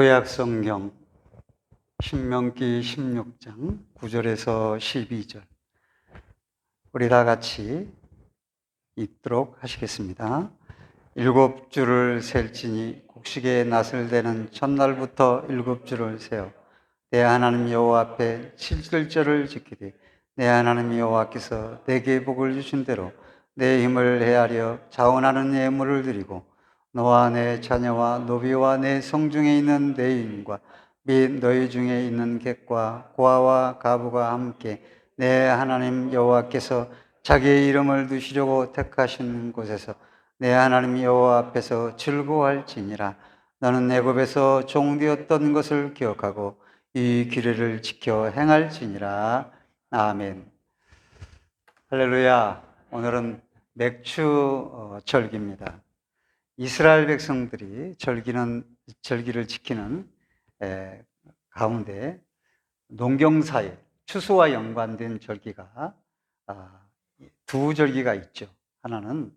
구약 성경 신명기 16장 9절에서 12절 우리 다 같이 읽도록 하시겠습니다. 7주를 셀지니 곡식의 낫을 대는 첫날부터 7주를 세어 내 하나님 여호와 앞에 7절절을 지키되 내 하나님 여호와께서 내게 복을 주신 대로 내 힘을 헤아려 자원하는 예물을 드리고 너와 내 자녀와 노비와 내 성중에 있는 내 인과 및 너희 중에 있는 객과 고아와 가부가 함께 내 하나님 여호와께서 자기의 이름을 두시려고 택하신 곳에서 내 하나님 여호와 앞에서 즐거워할지니라. 너는 애굽에서 종되었던 것을 기억하고 이 규례를 지켜 행할지니라. 아멘. 할렐루야. 오늘은 맥추 절기입니다. 이스라엘 백성들이 절기를 지키는 가운데 농경사에 추수와 연관된 절기가 두 절기가 있죠. 하나는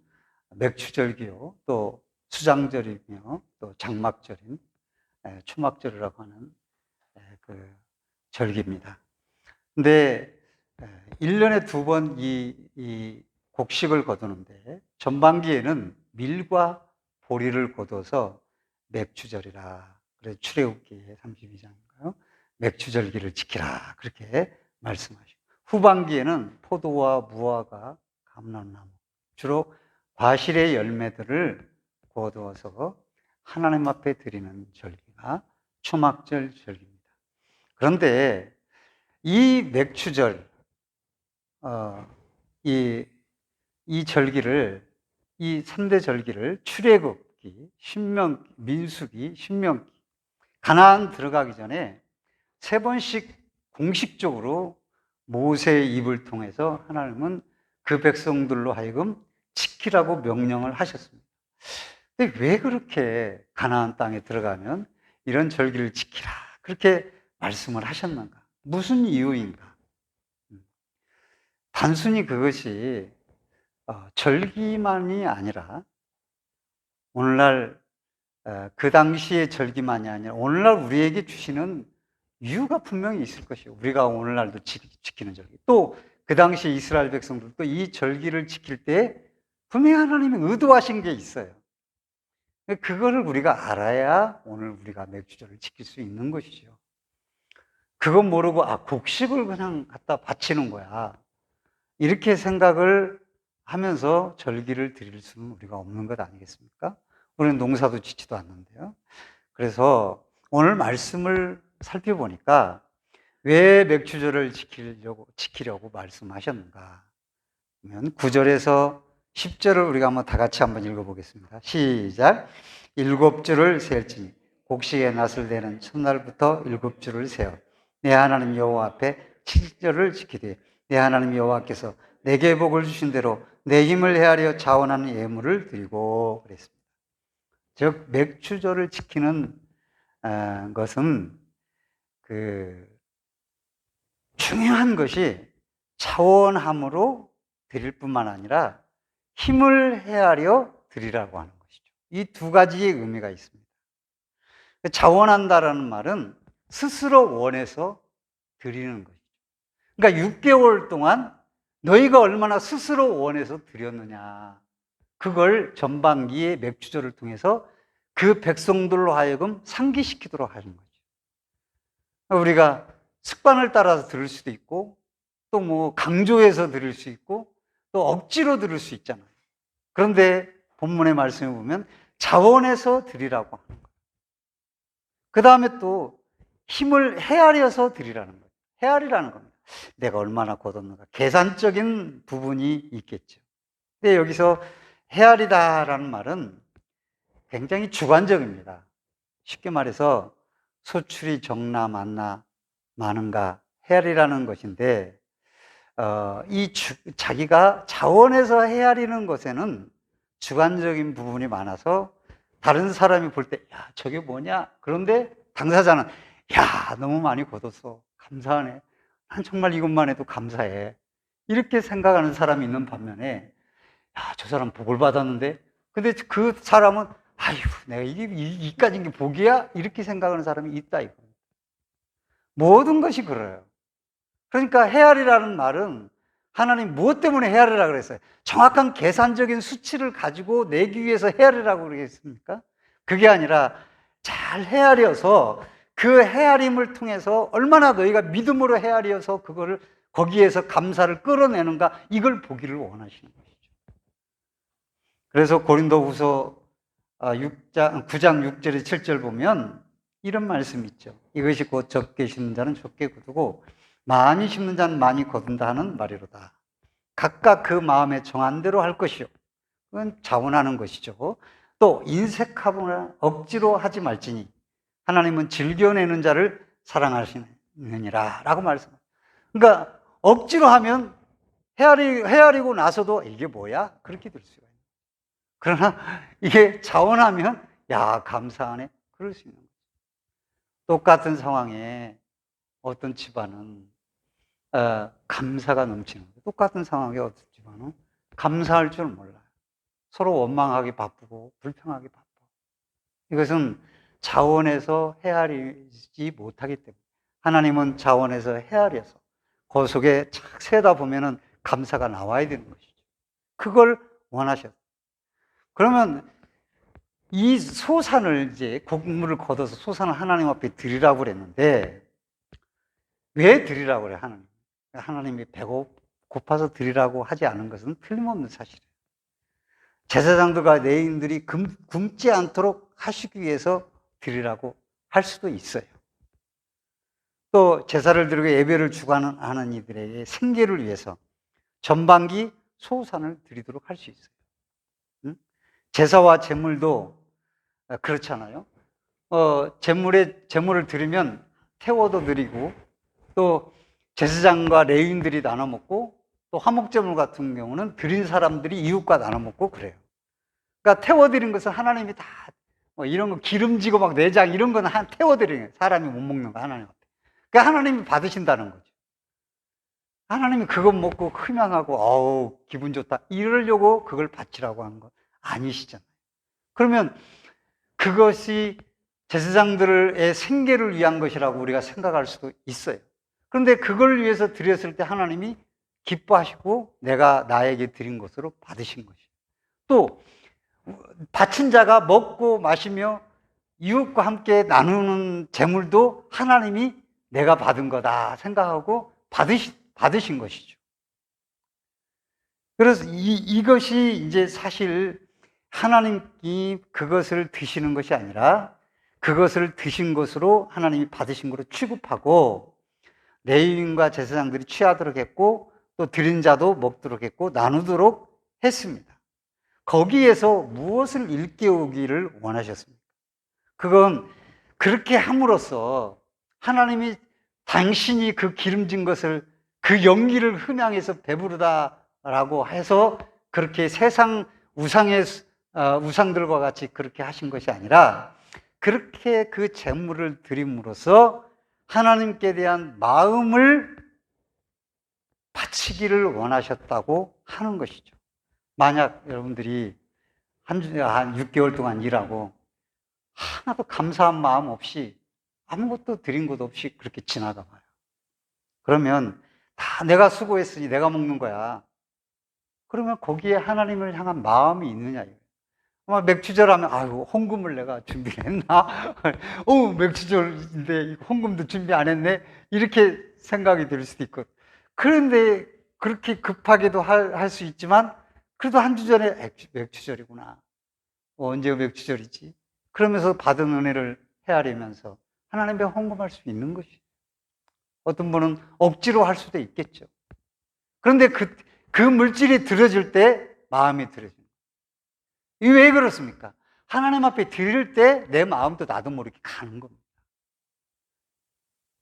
맥추절기요, 또 수장절이며 또 장막절인 초막절이라고 하는 그 절기입니다. 근데 1년에 2번 이 곡식을 거두는데 전반기에는 밀과 보리를 거둬서 맥추절이라, 그래서 출애굽기 32장인가요? 맥추절기를 지키라 그렇게 말씀하시고, 후반기에는 포도와 무화과, 감람나무, 주로 과실의 열매들을 거두어서 하나님 앞에 드리는 절기가 초막절 절기입니다. 그런데 이 맥추절, 이 절기를, 이 3대 절기를 출애굽기, 신명기, 민수기, 신명기, 가나안 들어가기 전에 3번씩 공식적으로 모세의 입을 통해서 하나님은 그 백성들로 하여금 지키라고 명령을 하셨습니다. 근데 왜 그렇게 가나안 땅에 들어가면 이런 절기를 지키라 그렇게 말씀을 하셨는가? 무슨 이유인가? 단순히 그것이 절기만이 아니라 오늘날 그 당시의 절기만이 아니라 오늘날 우리에게 주시는 이유가 분명히 있을 것이에요. 우리가 오늘날도 지키는 절기, 또 그 당시 이스라엘 백성들도 이 절기를 지킬 때 분명히 하나님이 의도하신 게 있어요. 그거를 우리가 알아야 오늘 우리가 맥주절을 지킬 수 있는 것이죠. 그건 모르고 곡식을 그냥 갖다 바치는 거야, 이렇게 생각을 하면서 절기를 드릴 수는 우리가 없는 것 아니겠습니까? 우리는 농사도 짓지도 않는데요. 그래서 오늘 말씀을 살펴보니까 왜 맥추절을 지키려고 말씀하셨는가 하면 9절에서 10절을 우리가 한번 다 같이 한번 읽어보겠습니다. 시작. 7주를 셀지니 곡식의 낫을 대는 첫날부터 7주를 세어 내 하나님 여호와 앞에 7절을 지키되 내 하나님 여호와께서 내게 복을 주신 대로 내 힘을 헤아려 자원하는 예물을 드리고 그랬습니다. 즉 맥추절을 지키는 것은 중요한 것이 자원함으로 드릴 뿐만 아니라 힘을 헤아려 드리라고 하는 것이죠. 이 두 가지의 의미가 있습니다. 자원한다라는 말은 스스로 원해서 드리는 것이죠. 그러니까 6개월 동안 너희가 얼마나 스스로 원해서 드렸느냐, 그걸 전반기의 맥추절을 통해서 그 백성들로 하여금 상기시키도록 하는 거죠. 우리가 습관을 따라서 들을 수도 있고, 또 강조해서 들을 수 있고, 또 억지로 들을 수 있잖아요. 그런데 본문의 말씀에 보면 자원해서 드리라고 하는 거예요. 그 다음에 또 힘을 헤아려서 드리라는 거예요. 헤아리라는 겁니다. 내가 얼마나 거뒀는가, 계산적인 부분이 있겠죠. 근데 여기서 헤아리다라는 말은 굉장히 주관적입니다. 쉽게 말해서 소출이 적나 많나 많은가 헤아리라는 것인데, 자기가 자원해서 헤아리는 것에는 주관적인 부분이 많아서 다른 사람이 볼 때 야 저게 뭐냐, 그런데 당사자는 야 너무 많이 거뒀어, 감사하네, 난 정말 이것만 해도 감사해, 이렇게 생각하는 사람이 있는 반면에 야 저 사람 복을 받았는데, 근데 그 사람은 아이고, 내가 이까진 게 복이야? 이렇게 생각하는 사람이 있다, 이거. 모든 것이 그래요. 그러니까 헤아리라는 말은 하나님 무엇 때문에 헤아리라 그랬어요? 정확한 계산적인 수치를 가지고 내기 위해서 헤아리라고 그러겠습니까? 그게 아니라 잘 헤아려서 그 헤아림을 통해서 얼마나 너희가 믿음으로 헤아려서 그거를 거기에서 감사를 끌어내는가, 이걸 보기를 원하시는 것이죠. 그래서 고린도후서 9장 6절에 7절 보면 이런 말씀이 있죠. 이것이 곧 적게 심는 자는 적게 거두고 많이 심는 자는 많이 거둔다 하는 말이로다. 각각 그 마음에 정한 대로 할 것이요. 그건 자원하는 것이죠. 또 인색하거나 억지로 하지 말지니 하나님은 즐겨내는 자를 사랑하시느니라 라고 말씀합니다. 그러니까 억지로 하면 헤아리고 나서도 이게 뭐야? 그렇게 될 수가 있어요. 그러나 이게 자원하면 야, 감사하네. 그럴 수 있는 거죠. 똑같은 상황에 어떤 집안은 감사가 넘치는 거예요. 똑같은 상황에 어떤 집안은 감사할 줄 몰라요. 서로 원망하기 바쁘고 불평하기 바빠. 이것은 자원해서 헤아리지 못하기 때문에 하나님은 자원해서 헤아려서 그 속에 착 세다 보면은 감사가 나와야 되는 것이죠. 그걸 원하셨어요. 그러면 이 소산을 이제 곡물을 걷어서 소산을 하나님 앞에 드리라고 그랬는데 왜 드리라고 그래, 하나님? 하나님이 고파서 드리라고 하지 않은 것은 틀림없는 사실이에요. 제사장들과 레위인들이 굶지 않도록 하시기 위해서 드리라고 할 수도 있어요. 또 제사를 드리고 예배를 주관하는 이들에게 생계를 위해서 전반기 소산을 드리도록 할 수 있어요. 응? 제사와 제물도 그렇잖아요. 제물을 드리면 태워도 드리고 또 제사장과 레위인들이 나눠 먹고 또 화목제물 같은 경우는 드린 사람들이 이웃과 나눠 먹고 그래요. 그러니까 태워드린 것은 하나님이 다 이런 거 기름지고 막 내장 이런 거는 태워드리는 거예요. 사람이 못 먹는 거 하나님 앞에. 그러니까 하나님이 받으신다는 거죠. 하나님이 그것 먹고 흠양하고 어우 기분 좋다 이러려고 그걸 바치라고 하는 건 아니시잖아요. 그러면 그것이 제사장들의 생계를 위한 것이라고 우리가 생각할 수도 있어요. 그런데 그걸 위해서 드렸을 때 하나님이 기뻐하시고 내가 나에게 드린 것으로 받으신 것이에요. 또 바친 자가 먹고 마시며 이웃과 함께 나누는 재물도 하나님이 내가 받은 거다 생각하고 받으신 것이죠. 그래서 이것이 이제 사실 하나님이 그것을 드시는 것이 아니라 그것을 드신 것으로 하나님이 받으신 것으로 취급하고 레위인과 제사장들이 취하도록 했고 또 드린 자도 먹도록 했고 나누도록 했습니다. 거기에서 무엇을 일깨우기를 원하셨습니까? 그건 그렇게 함으로써 하나님이 당신이 그 기름진 것을 그 연기를 흠양해서 배부르다라고 해서 그렇게 세상 우상들과 같이 그렇게 하신 것이 아니라 그렇게 그 제물을 드림으로써 하나님께 대한 마음을 바치기를 원하셨다고 하는 것이죠. 만약 여러분들이 한 6개월 동안 일하고 하나도 감사한 마음 없이 아무것도 드린 것 없이 그렇게 지나가 봐요. 그러면 다 내가 수고했으니 내가 먹는 거야. 그러면 거기에 하나님을 향한 마음이 있느냐. 아마 맥주절 하면 아유 헌금을 내가 준비했나? 맥주절인데 헌금도 준비 안 했네? 이렇게 생각이 들 수도 있고. 그런데 그렇게 급하게도 할 수 있지만 그래도 한 주 전에 맥주절이구나. 언제 맥주절이지? 그러면서 받은 은혜를 헤아리면서 하나님께 헌금할 수 있는 것이. 어떤 분은 억지로 할 수도 있겠죠. 그런데 그 물질이 들어질 때 마음이 들어집니다. 이게 왜 그렇습니까? 하나님 앞에 드릴 때 내 마음도 나도 모르게 가는 겁니다.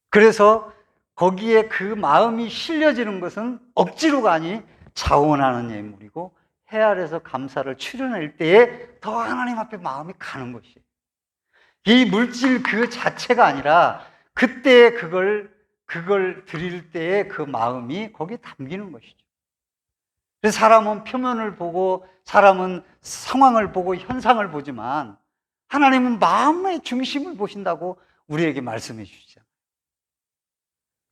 그래서 거기에 그 마음이 실려지는 것은 억지로가 아니 자원하는 예물이고 헤아려서 감사를 추려낼 때에 더 하나님 앞에 마음이 가는 것이에요. 이 물질 그 자체가 아니라 그때 그걸 드릴 때의 그 마음이 거기에 담기는 것이죠. 그래서 사람은 표면을 보고 사람은 상황을 보고 현상을 보지만 하나님은 마음의 중심을 보신다고 우리에게 말씀해 주시잖아요.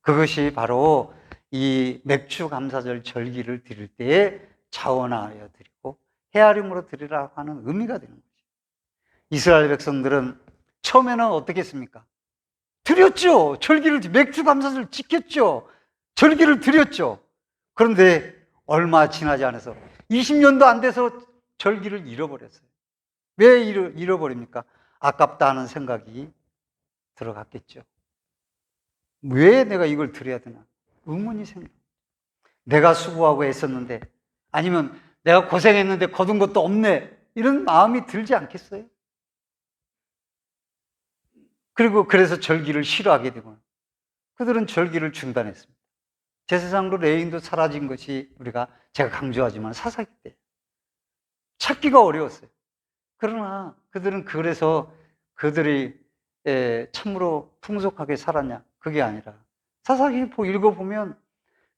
그것이 바로 이 맥주 감사절 절기를 드릴 때에 자원하여 드리고 헤아림으로 드리라고 하는 의미가 되는 거죠. 이스라엘 백성들은 처음에는 어떻게 했습니까? 드렸죠. 절기를, 맥주 감사절 지켰죠. 절기를 드렸죠. 그런데 얼마 지나지 않아서 20년도 안 돼서 절기를 잃어버렸어요. 왜 잃어버립니까? 아깝다 하는 생각이 들어갔겠죠. 왜 내가 이걸 드려야 되나? 의문이 생겨요. 내가 수고하고 애썼는데, 아니면 내가 고생했는데 거둔 것도 없네, 이런 마음이 들지 않겠어요? 그리고 그래서 절기를 싫어하게 되고 그들은 절기를 중단했습니다. 제사장으로 레위인도 사라진 것이 제가 강조하지만 사사기 때 찾기가 어려웠어요. 그러나 그들은 그래서 그들이 참으로 풍족하게 살았냐? 그게 아니라 사사기 읽어보면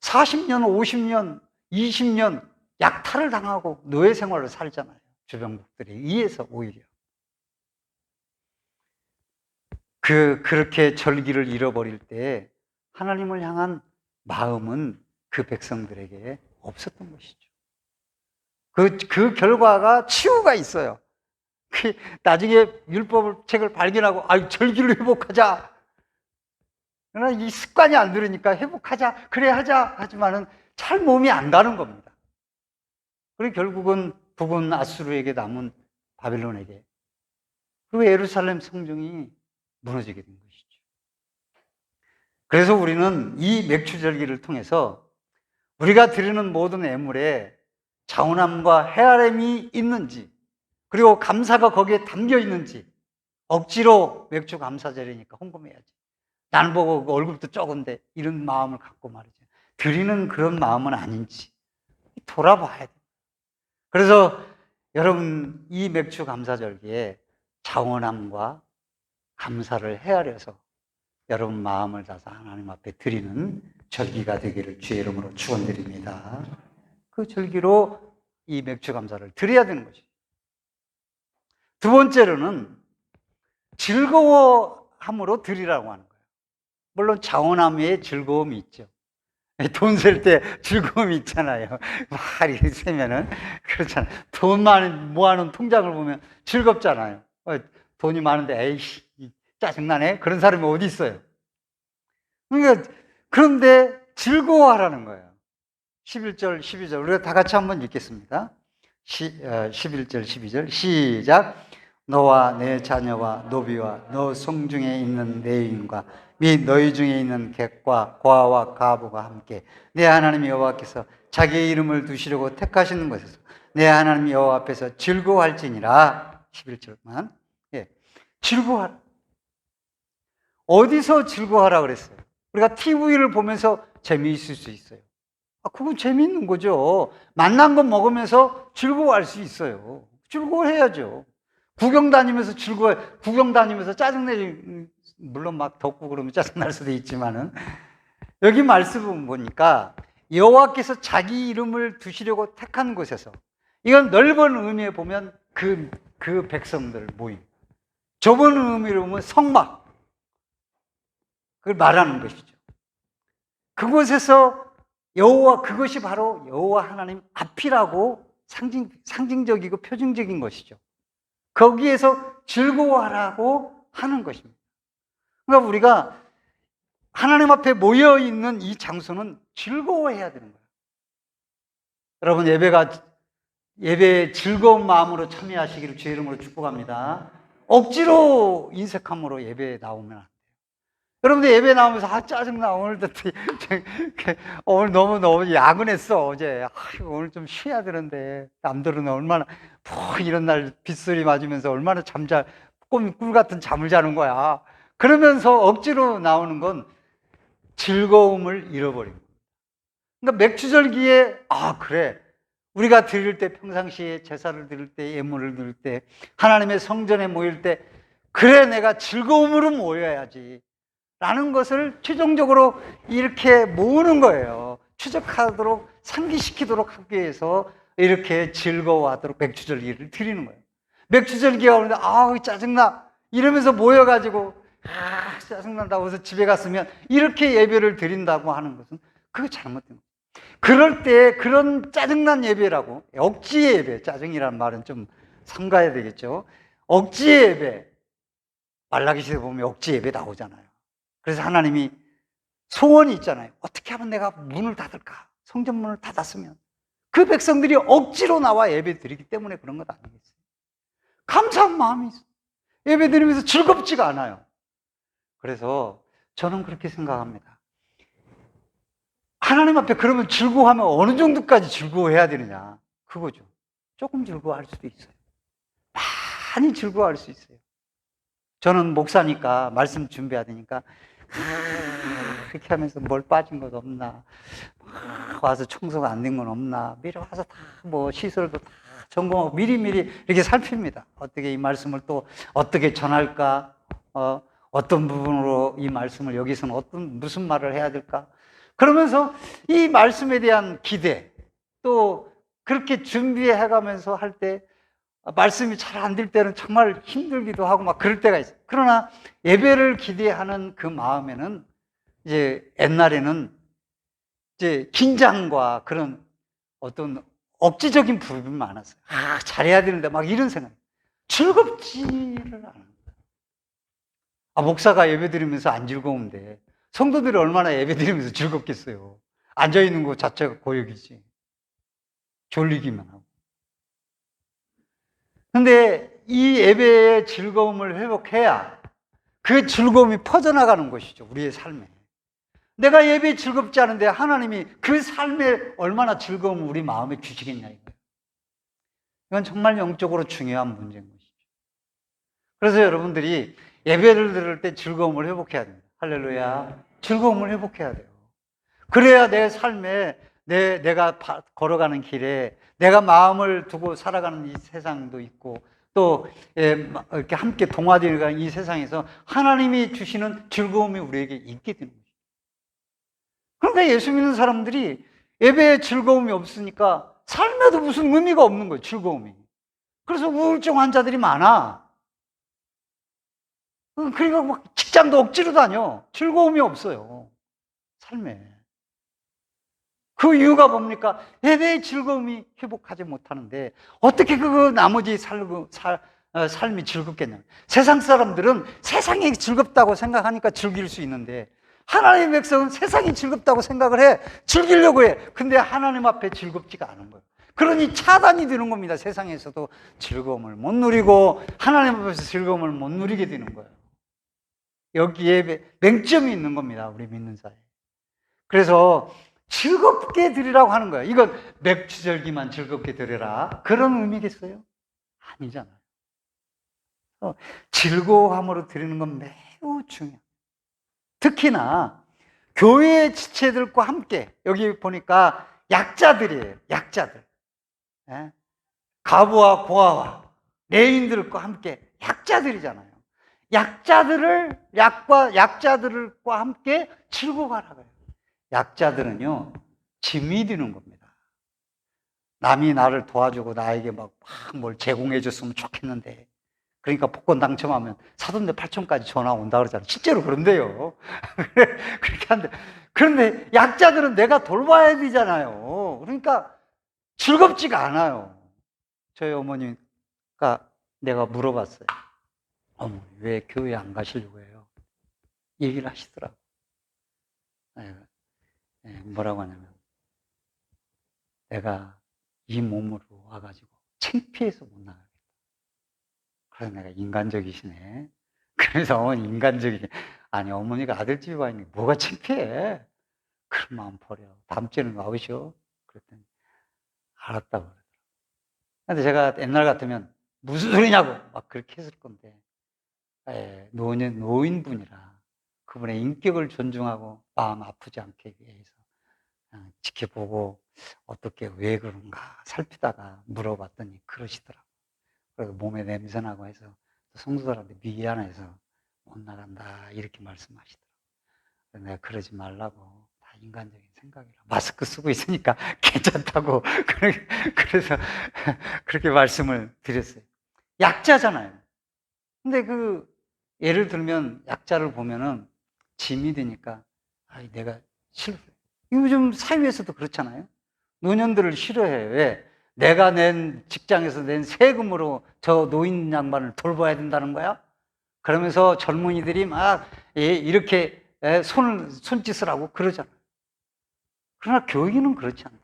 40년, 50년, 20년 약탈을 당하고 노예 생활을 살잖아요. 주병복들에 의해서 오히려. 그렇게 절기를 잃어버릴 때 하나님을 향한 마음은 그 백성들에게 없었던 것이죠. 그 결과가 치유가 있어요. 나중에 율법 책을 발견하고, 절기를 회복하자. 그러나 이 습관이 안 들으니까 회복하자, 그래 하자 하지만은 잘 몸이 안 가는 겁니다. 그리고 결국은 북은 아수르에게 남은 바빌론에게, 그리고 예루살렘 성중이 무너지게 된 것이죠. 그래서 우리는 이 맥주절기를 통해서 우리가 드리는 모든 예물에 자원함과 헤아림이 있는지, 그리고 감사가 거기에 담겨 있는지, 억지로 맥주 감사절이니까 헌금해야지, 나는 보고 월급도 적은데, 이런 마음을 갖고 말이죠, 드리는 그런 마음은 아닌지 돌아봐야 돼요. 그래서 여러분, 이 맥주 감사절기에 자원함과 감사를 헤아려서 여러분 마음을 다해서 하나님 앞에 드리는 절기가 되기를 주의 이름으로 축원드립니다. 그 절기로 이 맥주 감사를 드려야 되는 거죠. 두 번째로는 즐거워함으로 드리라고 하는 거예요. 물론 자원함에 즐거움이 있죠. 돈 셀 때 즐거움이 있잖아요. 막 이렇게 세면은 그렇잖아요. 돈 모아놓은 통장을 보면 즐겁잖아요. 돈이 많은데 에이씨 짜증나네, 그런 사람이 어디 있어요? 그러니까 그런데 즐거워하라는 거예요. 11절 12절 우리가 다 같이 한번 읽겠습니다. 11절 12절 시작. 너와 내 자녀와 노비와 너 성중에 있는 레위인과 및 너희 중에 있는 객과 고아와 가부가 함께 내 하나님 여호와께서 자기의 이름을 두시려고 택하시는 것에서 내 하나님 여호와 앞에서 즐거워할지니라. 11절만. 즐거워하라. 어디서 즐거워하라 그랬어요? 우리가 TV를 보면서 재미있을 수 있어요. 그건 재미있는 거죠. 맛난 거 먹으면서 즐거워할 수 있어요. 즐거워해야죠. 구경 다니면서 구경 다니면서 짜증내지, 물론 막 덥고 그러면 짜증날 수도 있지만은, 여기 말씀을 보니까 여호와께서 자기 이름을 두시려고 택한 곳에서, 이건 넓은 의미에 보면 그 백성들 모임, 좁은 의미로 보면 성막, 그걸 말하는 것이죠. 그곳에서 그것이 바로 여호와 하나님 앞이라고 상징적이고 표징적인 것이죠. 거기에서 즐거워하라고 하는 것입니다. 그러니까 우리가 하나님 앞에 모여 있는 이 장소는 즐거워해야 되는 거예요. 여러분, 예배에 즐거운 마음으로 참여하시기를 주의 이름으로 축복합니다. 억지로 인색함으로 예배에 나오면 안 돼요. 여러분들 예배 나오면서 짜증나, 오늘 너무 야근했어 어제. 오늘 좀 쉬어야 되는데, 남들은 얼마나 이런 날 빗소리 맞으면서 얼마나 꿀 같은 잠을 자는 거야. 그러면서 억지로 나오는 건 즐거움을 잃어버린 거예요. 그러니까 맥주절기에 그래, 우리가 드릴 때, 평상시에 제사를 드릴 때, 예물을 드릴 때, 하나님의 성전에 모일 때, 그래 내가 즐거움으로 모여야지 라는 것을 최종적으로 이렇게 모으는 거예요. 추적하도록, 상기시키도록 하기 위해서 이렇게 즐거워하도록 맥주절기를 드리는 거예요. 맥주절기가 오는데 아우 짜증나 이러면서 모여가지고 짜증난다고 해서 집에 갔으면 이렇게 예배를 드린다고 하는 것은 그거 잘못된 거예요. 그럴 때 그런 짜증난 예배라고, 억지 예배, 짜증이라는 말은 좀 삼가야 되겠죠. 억지 예배, 말라기 시대 보면 억지 예배 나오잖아요. 그래서 하나님이 소원이 있잖아요. 어떻게 하면 내가 문을 닫을까? 성전 문을 닫았으면 그 백성들이 억지로 나와 예배 드리기 때문에 그런 것 아니겠어요? 감사한 마음이 있어요. 예배 드리면서 즐겁지가 않아요. 그래서 저는 그렇게 생각합니다. 하나님 앞에 그러면 즐거워하면 어느 정도까지 즐거워해야 되느냐? 그거죠. 조금 즐거워할 수도 있어요. 많이 즐거워할 수 있어요. 저는 목사니까 말씀 준비하니까 그렇게 하면서 뭘 빠진 것 없나, 와서 청소가 안 된 건 없나, 미리 와서 다 뭐 시설도 다 점검하고 미리미리 이렇게 살핍니다. 어떻게 이 말씀을 또 어떻게 전할까, 어떤 부분으로 이 말씀을 여기서는 무슨 말을 해야 될까. 그러면서 이 말씀에 대한 기대, 또 그렇게 준비해가면서 할 때 말씀이 잘 안 될 때는 정말 힘들기도 하고 막 그럴 때가 있어요. 그러나 예배를 기대하는 그 마음에는 이제 옛날에는 이제 긴장과 그런 어떤 억지적인 부분이 많았어요. 잘해야 되는데 막 이런 생각. 즐겁지를 않아요. 목사가 예배 드리면서 안 즐거운데 성도들이 얼마나 예배 드리면서 즐겁겠어요. 앉아있는 것 자체가 고역이지. 졸리기만 하고. 근데 이 예배의 즐거움을 회복해야 그 즐거움이 퍼져나가는 것이죠. 우리의 삶에. 내가 예배에 즐겁지 않은데 하나님이 그 삶에 얼마나 즐거움을 우리 마음에 주시겠냐 이거예요. 이건 정말 영적으로 중요한 문제인 것이죠. 그래서 여러분들이 예배를 들을 때 즐거움을 회복해야 됩니다. 할렐루야. 즐거움을 회복해야 돼요. 그래야 내 삶에 내가 걸어가는 길에 내가 마음을 두고 살아가는 이 세상도 있고 또 이렇게 함께 동화되어 이 세상에서 하나님이 주시는 즐거움이 우리에게 있게 되는 거죠. 그런데 예수 믿는 사람들이 예배에 즐거움이 없으니까 삶에도 무슨 의미가 없는 거예요. 즐거움이. 그래서 우울증 환자들이 많아. 그러니까 막 직장도 억지로 다녀. 즐거움이 없어요. 삶에. 그 이유가 뭡니까? 예배의 즐거움이 회복하지 못하는데 어떻게 그 나머지 삶이 즐겁겠냐. 세상 사람들은 세상이 즐겁다고 생각하니까 즐길 수 있는데 하나님의 백성은 세상이 즐겁다고 생각을 해. 즐기려고 해. 근데 하나님 앞에 즐겁지가 않은 거예요. 그러니 차단이 되는 겁니다. 세상에서도 즐거움을 못 누리고 하나님 앞에서 즐거움을 못 누리게 되는 거예요. 여기에 맹점이 있는 겁니다. 우리 믿는 사이에. 그래서 즐겁게 드리라고 하는 거예요. 이건 맥주절기만 즐겁게 드려라. 그런 의미겠어요? 아니잖아요. 즐거움으로 드리는 건 매우 중요해요. 특히나 교회의 지체들과 함께 여기 보니까 약자들이에요. 약자들. 가부와 고아와 레인들과 함께 약자들이잖아요. 약자들과 함께 즐거워하라고요. 약자들은요, 짐이 되는 겁니다. 남이 나를 도와주고 나에게 막 뭘 제공해 줬으면 좋겠는데, 그러니까 복권 당첨하면 사돈네 8촌까지 전화 온다 그러잖아요. 실제로 그런데요. 그렇게 한데. 그런데 약자들은 내가 돌봐야 되잖아요. 그러니까 즐겁지가 않아요. 저희 어머니가 내가 물어봤어요. 어머니, 왜 교회 안 가시려고 해요? 얘기를 하시더라고요. 뭐라고 하냐면, 내가 이 몸으로 와가지고 창피해서 못 나가겠다. 그래서 내가 인간적이시네. 그래서 어머니 인간적이시. 아니, 어머니가 아들집에 와 있는 게 뭐가 창피해? 그런 마음 버려. 다음 주에는 나오시오. 그랬더니 알았다고 그러더라고요. 근데 제가 옛날 같으면 무슨 소리냐고 막 그렇게 했을 건데, 노인분이라 그분의 인격을 존중하고 마음 아프지 않게 위해서 지켜보고 어떻게 왜 그런가 살피다가 물어봤더니 그러시더라고요. 그리고 몸에 냄새나고 해서 성도들한테 미안해서 못 나간다 이렇게 말씀하시더라고요. 내가 그러지 말라고, 다 인간적인 생각이라. 마스크 쓰고 있으니까 괜찮다고 그래서 그렇게 말씀을 드렸어요. 약자잖아요. 근데 예를 들면 약자를 보면은 짐이 되니까, 내가 싫어. 요즘 사회에서도 그렇잖아요. 노년들을 싫어해요. 왜? 내가 낸 직장에서 낸 세금으로 저 노인 양반을 돌봐야 된다는 거야? 그러면서 젊은이들이 막 이렇게 손짓을 하고 그러잖아요. 그러나 교회는 그렇지 않다.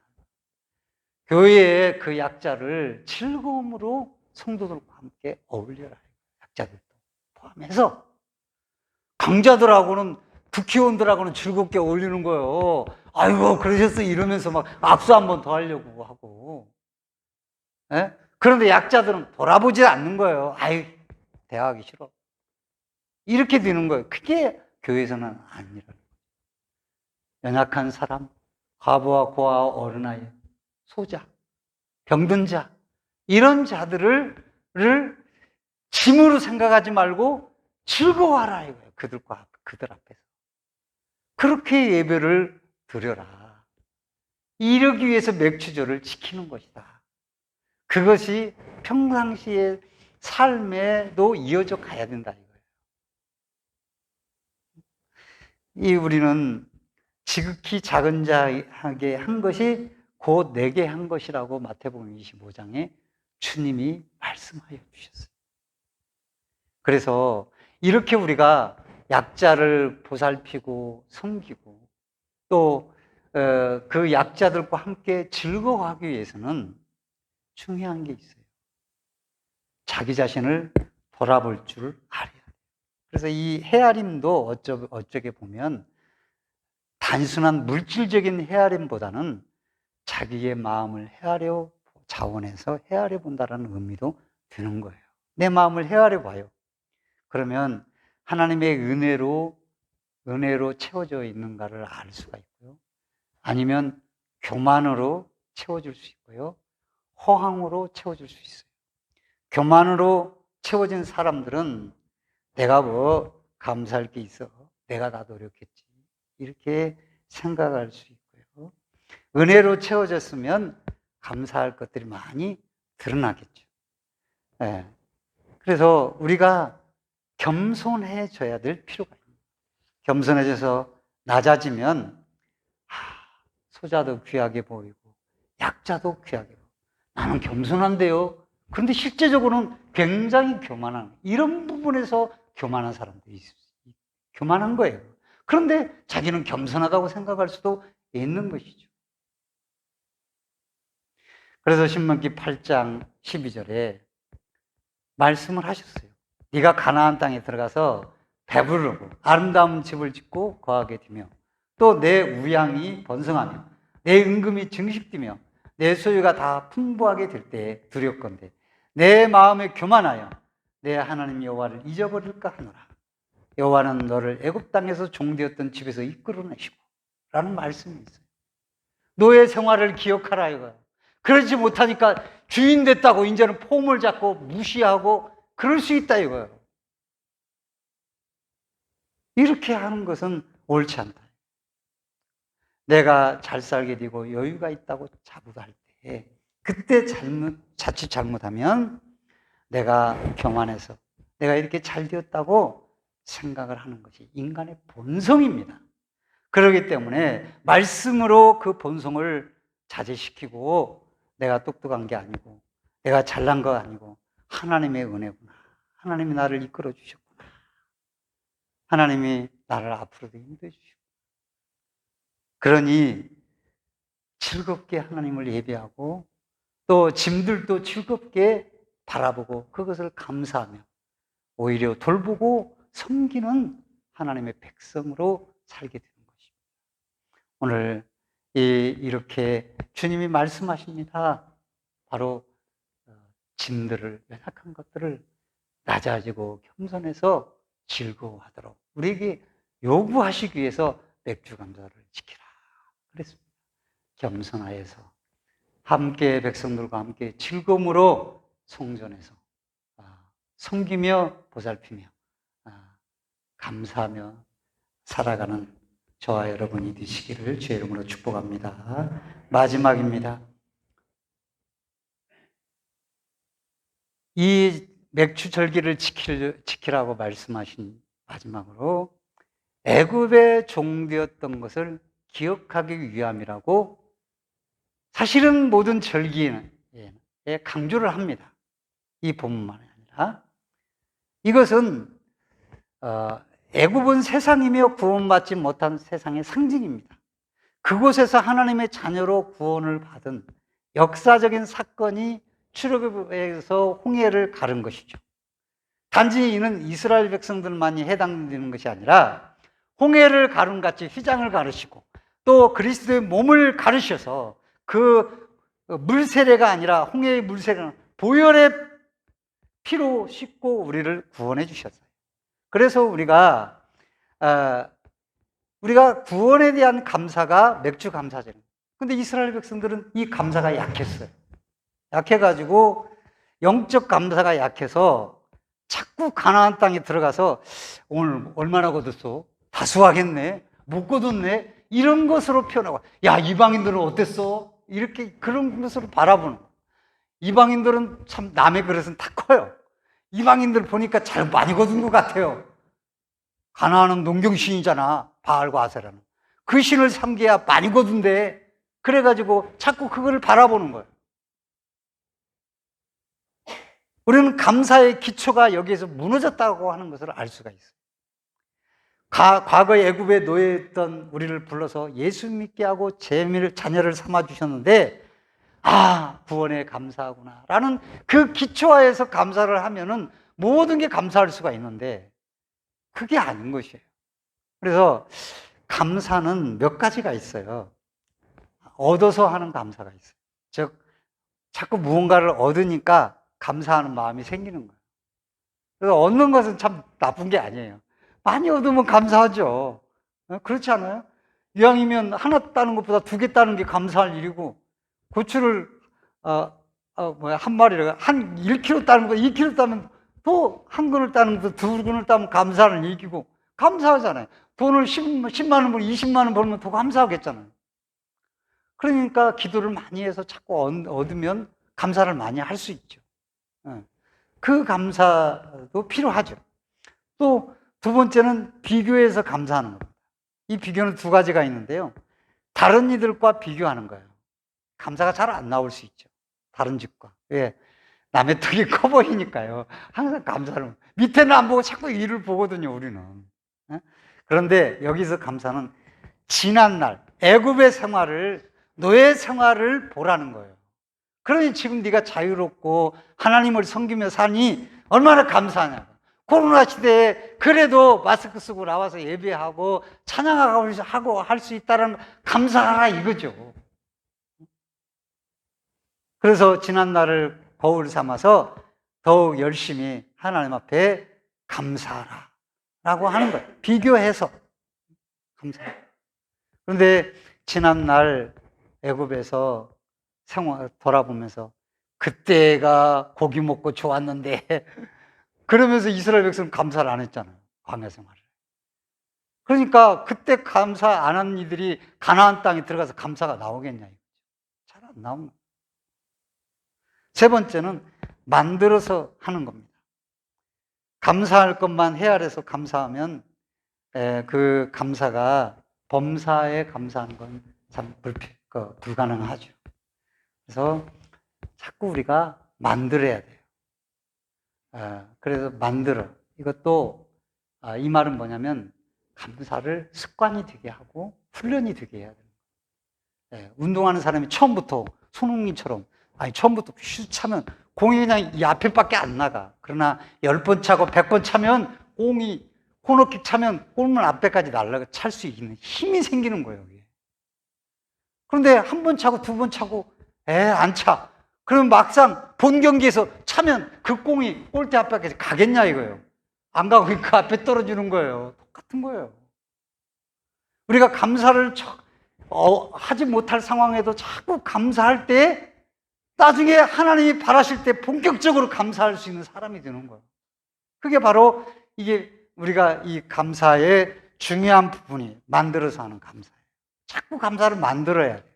교회의 그 약자를 즐거움으로 성도들과 함께 어울려라. 약자들도 포함해서. 강자들하고는, 국회의원들하고는 즐겁게 어울리는 거예요. 아이고, 그러셨어. 이러면서 막 악수 한 번 더 하려고 하고. 예? 그런데 약자들은 돌아보지 않는 거예요. 대화하기 싫어. 이렇게 되는 거예요. 그게 교회에서는 아니라. 연약한 사람, 과부와 고아, 어린아이, 소자, 병든 자, 이런 자들을 짐으로 생각하지 말고 즐거워하라 이거예요. 그들 앞에서. 그렇게 예배를 드려라. 이러기 위해서 맥주절을 지키는 것이다. 그것이 평상시의 삶에도 이어져 가야 된다 이거예요. 우리는 지극히 작은 자에게 한 것이 곧 내게 한 것이라고 마태복음 25장에 주님이 말씀하여 주셨어요. 그래서 이렇게 우리가 약자를 보살피고 섬기고 또 그 약자들과 함께 즐거워하기 위해서는 중요한 게 있어요. 자기 자신을 돌아볼 줄 알아야 돼요. 그래서 이 헤아림도 어쩌게 보면 단순한 물질적인 헤아림보다는 자기의 마음을 자원해서 헤아려 본다는 의미도 드는 거예요. 내 마음을 헤아려 봐요. 그러면 하나님의 은혜로 채워져 있는가를 알 수가 있고요. 아니면 교만으로 채워질 수 있고요. 허황으로 채워질 수 있어요. 교만으로 채워진 사람들은 내가 뭐 감사할 게 있어. 내가 다 노력했지. 이렇게 생각할 수 있고요. 은혜로 채워졌으면 감사할 것들이 많이 드러나겠죠. 네. 그래서 우리가 겸손해져야 될 필요가 있습니다. 겸손해져서 낮아지면 소자도 귀하게 보이고 약자도 귀하게 보이고 나는 겸손한데요. 그런데 실제적으로는 굉장히 교만한 이런 부분에서 교만한 사람들이 있어요. 교만한 거예요. 그런데 자기는 겸손하다고 생각할 수도 있는 것이죠. 그래서 신명기 8장 12절에 말씀을 하셨어요. 네가 가나안 땅에 들어가서 배부르고 아름다운 집을 짓고 거하게 되며 또 내 우양이 번성하며 내 은금이 증식되며 내 소유가 다 풍부하게 될 때에 두렵건대 내 마음에 교만하여 내 하나님 여호와를 잊어버릴까 하노라. 여호와는 너를 애굽 땅에서 종되었던 집에서 이끌어내시고 라는 말씀이 있어요. 노예 생활을 기억하라 이거예요. 그러지 못하니까 주인 됐다고 이제는 폼을 잡고 무시하고 그럴 수 있다 이거예요. 이렇게 하는 것은 옳지 않다. 내가 잘 살게 되고 여유가 있다고 자부할 때 그때 자칫 잘못하면 내가 교만해서 내가 이렇게 잘 되었다고 생각을 하는 것이 인간의 본성입니다. 그렇기 때문에 말씀으로 그 본성을 자제시키고 내가 똑똑한 게 아니고 내가 잘난 거 아니고 하나님의 은혜구나. 하나님이 나를 이끌어 주셨구나. 하나님이 나를 앞으로도 인도해 주시고 그러니 즐겁게 하나님을 예배하고 또 짐들도 즐겁게 바라보고 그것을 감사하며 오히려 돌보고 섬기는 하나님의 백성으로 살게 되는 것입니다. 오늘 이렇게 주님이 말씀하십니다. 바로 짐들을 연약한 것들을 낮아지고 겸손해서 즐거워하도록 우리에게 요구하시기 위해서 맥주 감사를 지키라 그랬습니다. 겸손하여서 함께 백성들과 함께 즐거움으로 성전에서 섬기며 보살피며 감사하며 살아가는 저와 여러분이 되시기를 주의 이름으로 축복합니다. 마지막입니다. 이 맥주절기를 지키라고 말씀하신 마지막으로 애굽의 종되었던 것을 기억하기 위함이라고 사실은 모든 절기에 강조를 합니다. 이 본문만이 아니라 이것은 애굽은 세상이며 구원받지 못한 세상의 상징입니다. 그곳에서 하나님의 자녀로 구원을 받은 역사적인 사건이 출애굽에서 홍해를 가른 것이죠. 단지 이는 이스라엘 백성들만이 해당되는 것이 아니라 홍해를 가른 같이 휘장을 가르시고 또 그리스도의 몸을 가르셔서 그 물세례가 아니라 홍해의 물세례는 보혈의 피로 씻고 우리를 구원해 주셨어요. 그래서 우리가 구원에 대한 감사가 맥주 감사제입니다. 근데 이스라엘 백성들은 이 감사가 약했어요. 약해가지고 영적 감사가 약해서 자꾸 가나안 땅에 들어가서 오늘 얼마나 거뒀어? 다수하겠네? 못 거뒀네? 이런 것으로 표현하고, 야, 이방인들은 어땠어? 이렇게 그런 것으로 바라보는. 이방인들은 참 남의 그릇은 다 커요. 이방인들 보니까 잘 많이 거둔 것 같아요. 가나안은 농경신이잖아. 바알과 아세라는. 그 신을 섬겨야 많이 거둔대. 그래가지고 자꾸 그걸 바라보는 거예요. 우리는 감사의 기초가 여기에서 무너졌다고 하는 것을 알 수가 있어요. 과거에 애굽에 노예했던 우리를 불러서 예수 믿게 하고 자녀를 삼아 주셨는데 구원에 감사하구나 라는 그 기초하에서 감사를 하면은 모든 게 감사할 수가 있는데 그게 아닌 것이에요. 그래서 감사는 몇 가지가 있어요. 얻어서 하는 감사가 있어요. 즉 자꾸 무언가를 얻으니까 감사하는 마음이 생기는 거예요. 그래서 얻는 것은 참 나쁜 게 아니에요. 많이 얻으면 감사하죠. 그렇지 않아요? 이왕이면 하나 따는 것보다 2개 따는 게 감사할 일이고, 고추를 한 마리를 한 1kg 따는 거 2kg 따면 또 한 근을 따는 것보다 2근을 따면 감사하는 일이고, 감사하잖아요. 돈을 10만 원 벌면 20만 원 벌면 더 감사하겠잖아요. 그러니까 기도를 많이 해서 자꾸 얻으면 감사를 많이 할 수 있죠. 그 감사도 필요하죠. 또 2번째는 비교해서 감사하는 겁니다. 이 비교는 2가지가 있는데요. 다른 이들과 비교하는 거예요. 감사가 잘 안 나올 수 있죠. 다른 집과. 왜? 남의 턱이 커 보이니까요. 항상 감사를. 밑에는 안 보고 자꾸 위를 보거든요, 우리는. 그런데 여기서 감사는 지난날 애굽의 생활을, 노예 생활을 보라는 거예요. 그러니 지금 네가 자유롭고 하나님을 섬기며 사니 얼마나 감사하냐고. 코로나 시대에 그래도 마스크 쓰고 나와서 예배하고 찬양하고 할 수 있다는 감사가 이거죠. 그래서 지난날을 거울 삼아서 더욱 열심히 하나님 앞에 감사하라 라고 하는 거예요. 비교해서 감사하라. 그런데 지난날 애굽에서 생활 돌아보면서 그때가 고기 먹고 좋았는데 그러면서 이스라엘 백성은 감사를 안 했잖아요. 광야 생활을. 그러니까 그때 감사 안 한 이들이 가나안 땅에 들어가서 감사가 나오겠냐. 잘 안 나옵니다. 3번째는 만들어서 하는 겁니다. 감사할 것만 헤아려서 감사하면 그 감사가 범사에 감사하는 건 참 불가능하죠. 그래서 자꾸 우리가 만들어야 돼요. 그래서 만들어. 이것도 이 말은 뭐냐면 감사를 습관이 되게 하고 훈련이 되게 해야 돼요. 운동하는 사람이 처음부터 손흥민처럼 처음부터 슛 차면 공이 그냥 이 앞에밖에 안 나가. 그러나 10번 차고 100번 차면 공이 코너킥 차면 골문 앞에까지 날아가 찰 수 있는 힘이 생기는 거예요. 이게. 그런데 1번 차고 2번 차고 안 차. 그러면 막상 본 경기에서 차면 그 공이 골대 앞에까지 가겠냐 이거예요. 안 가고 그 앞에 떨어지는 거예요. 똑같은 거예요. 우리가 감사를 하지 못할 상황에도 자꾸 감사할 때 나중에 하나님이 바라실 때 본격적으로 감사할 수 있는 사람이 되는 거예요. 그게 바로 이게 우리가 이 감사의 중요한 부분이 만들어서 하는 감사예요. 자꾸 감사를 만들어야 돼요.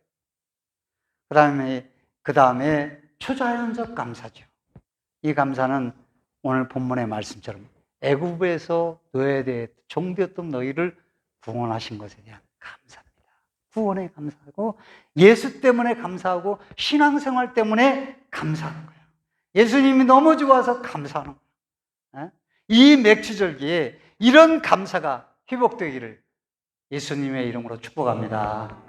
그 다음에 초자연적 감사죠. 이 감사는 오늘 본문의 말씀처럼 애굽에서 너에 대해 종되었던 너희를 구원하신 것에 대한 감사합니다. 구원에 감사하고 예수 때문에 감사하고 신앙생활 때문에 감사하는 거예요. 예수님이 너무 좋아서 감사하는 거예요. 이 맥주절기에 이런 감사가 회복되기를 예수님의 이름으로 축복합니다.